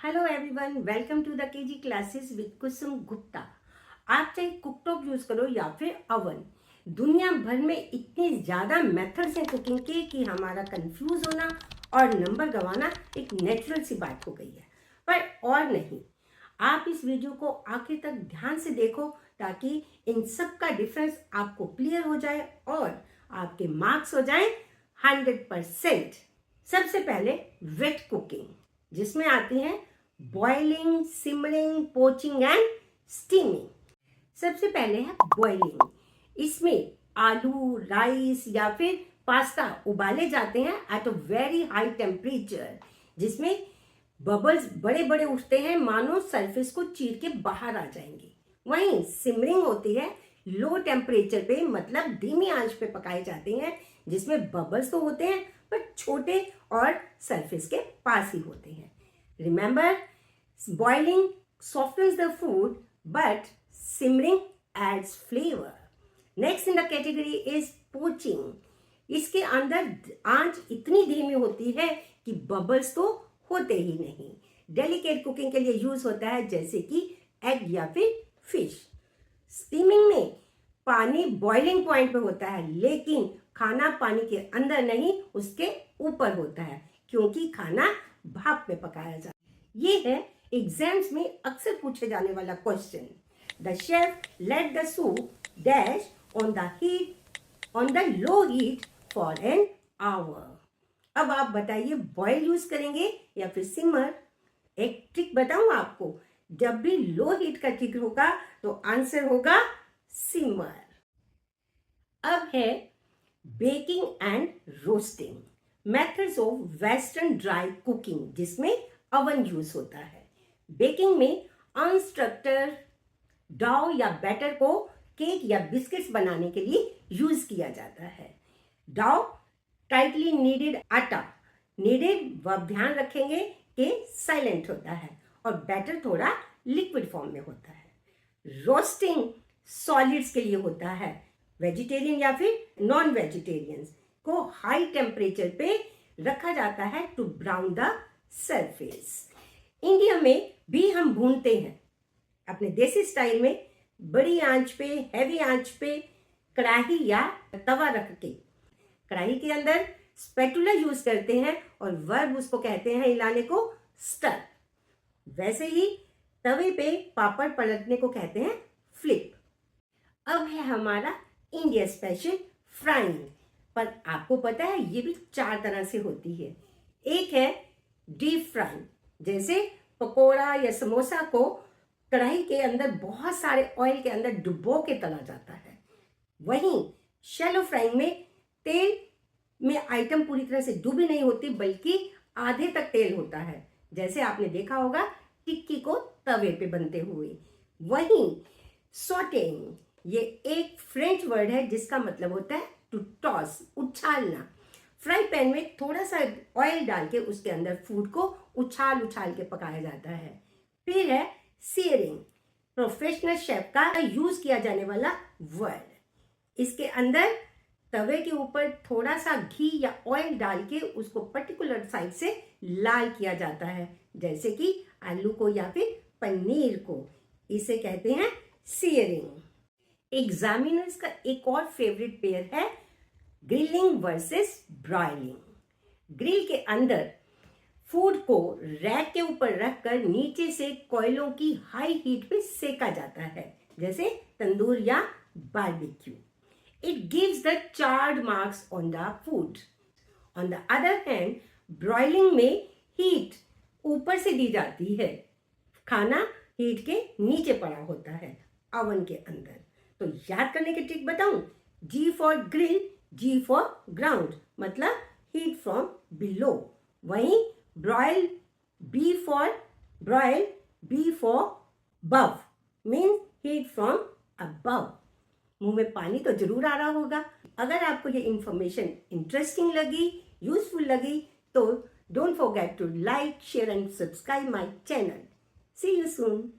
Hello everyone, welcome to the KG classes with Kusum Gupta. आप चाहे cooktop use करो या फिर अवन, दुनिया भर में इतने ज्यादा मेथड्स हैं कुकिंग के कि हमारा कंफ्यूज होना और नंबर गंवाना एक नेचुरल सी बात हो गई है। पर और नहीं, आप इस वीडियो को आखिर तक ध्यान से देखो ताकि इन सब का डिफरेंस आपको क्लियर हो जाए और आपके मार्क्स हो जाए 100%। सबसे पहले वेट कुकिंग, जिसमें आती हैं boiling, simmering, poaching and steaming. सबसे पहले है बॉइलिंग। इसमें आलू, राइस या फिर पास्ता उबाले जाते हैं at a very high temperature, जिसमें बबल्स बड़े बड़े उठते हैं, मानो सरफेस को चीर के बाहर आ जाएंगे। वहीं सिमरिंग होती है लो टेम्परेचर पे, मतलब धीमी आंच पे पकाए जाते हैं, जिसमें बबल्स तो होते हैं पर छोटे और सरफेस के पास ही होते हैं। Remember, boiling softens the food but simmering adds flavor. Next in the category is poaching. इसके अंदर आंच इतनी धीमी होती है कि बबल्स तो होते ही नहीं। डेलिकेट कुकिंग के लिए यूज होता है, जैसे कि एग या फिर फिश। स्टीमिंग में पानी बॉइलिंग पॉइंट पे होता है, लेकिन खाना पानी के अंदर नहीं, उसके ऊपर होता है, क्योंकि खाना भाप में पकाया जाता है। ये है एग्जाम्स में अक्सर पूछे जाने वाला question. The chef let the soup dash on the low heat for an hour. अब आप बताइए, बॉयल यूज करेंगे या फिर सिमर? एक ट्रिक बताऊं आपको, जब भी लो हीट का जिक्र होगा तो आंसर होगा सिमर। अब है baking and roasting, methods of western dry cooking, जिसमें अवन यूज होता है। बेकिंग में अनस्ट्रक्चर्ड डो या बैटर को केक या बिस्किट्स बनाने के लिए यूज किया जाता है। डो टाइटली नीडेड आटा, नीडेड वह ध्यान रखेंगे कि साइलेंट होता है, और बैटर थोड़ा लिक्विड फॉर्म में होता है। रोस्टिंग सॉलिड्स के लिए होता है। वेजिटेरियन या फिर नॉन वेजिटेरियंस को हाई टेम्परेचर पे रखा जाता है to brown the surface. India में भी हम भूनते हैं अपने देसी स्टाइल में, बड़ी आंच पे, हैवी आंच पे कढ़ाई या तवा रख के। कढ़ाई के अंदर स्पैटुला यूज करते हैं और वर्ब उसको कहते हैं हिलाने को स्टर। वैसे ही तवे पे पापड़ पलटने को कहते हैं फ्लिप। अब है हमारा इंडिया स्पेशल फ्राइंग, पर आपको पता है ये भी 4 तरह से होती है। एक है डीप फ्राइंग, जैसे पकोड़ा या समोसा को कढ़ाई के अंदर बहुत सारे ऑयल के अंदर डुबो के तला जाता है। वहीं शैलो फ्राइंग में तेल में आइटम पूरी तरह से डूबी नहीं होती, बल्कि आधे तक तेल होता है, जैसे आपने देखा होगा टिक्की को तवे पे बनते हुए। वहीं सॉटेइंग, ये एक फ्रेंच वर्ड है जिसका मतलब होता है टू टॉस, उछालना। फ्राई पैन में थोड़ा सा ऑयल डाल के उसके अंदर फूड को उछाल उछाल के पकाया जाता है। फिर है सीयरिंग, प्रोफेशनल शेफ का यूज किया जाने वाला वर्ड। इसके अंदर तवे के ऊपर थोड़ा सा घी या ऑयल डाल के उसको पर्टिकुलर साइड से लाल किया जाता है, जैसे कि आलू को या फिर पनीर को। इसे कहते हैं सीयरिंग। एग्जामिनर्स का एक और फेवरेट पेयर है ग्रिलिंग वर्सेस ब्रॉयलिंग। ग्रिल के अंदर फूड को रैक के ऊपर रखकर नीचे से कोयलों की हाई हीट पे सेका जाता है, जैसे तंदूर या barbecue. It gives the charred marks on the food. On the other hand, broiling में हीट ऊपर से दी जाती है, खाना हीट के नीचे पड़ा होता है ओवन के अंदर। तो याद करने की ट्रिक बताऊं, G for grill, G for ground, मतलब हीट फ्रॉम बिलो। वहीं ब्रॉयल, B फॉर बव, मीन हीट फ्रॉम अबव। मुंह में पानी तो जरूर आ रहा होगा। अगर आपको ये इंफॉर्मेशन इंटरेस्टिंग लगी, यूजफुल लगी, तो don't forget to like, share and subscribe my channel. See you soon.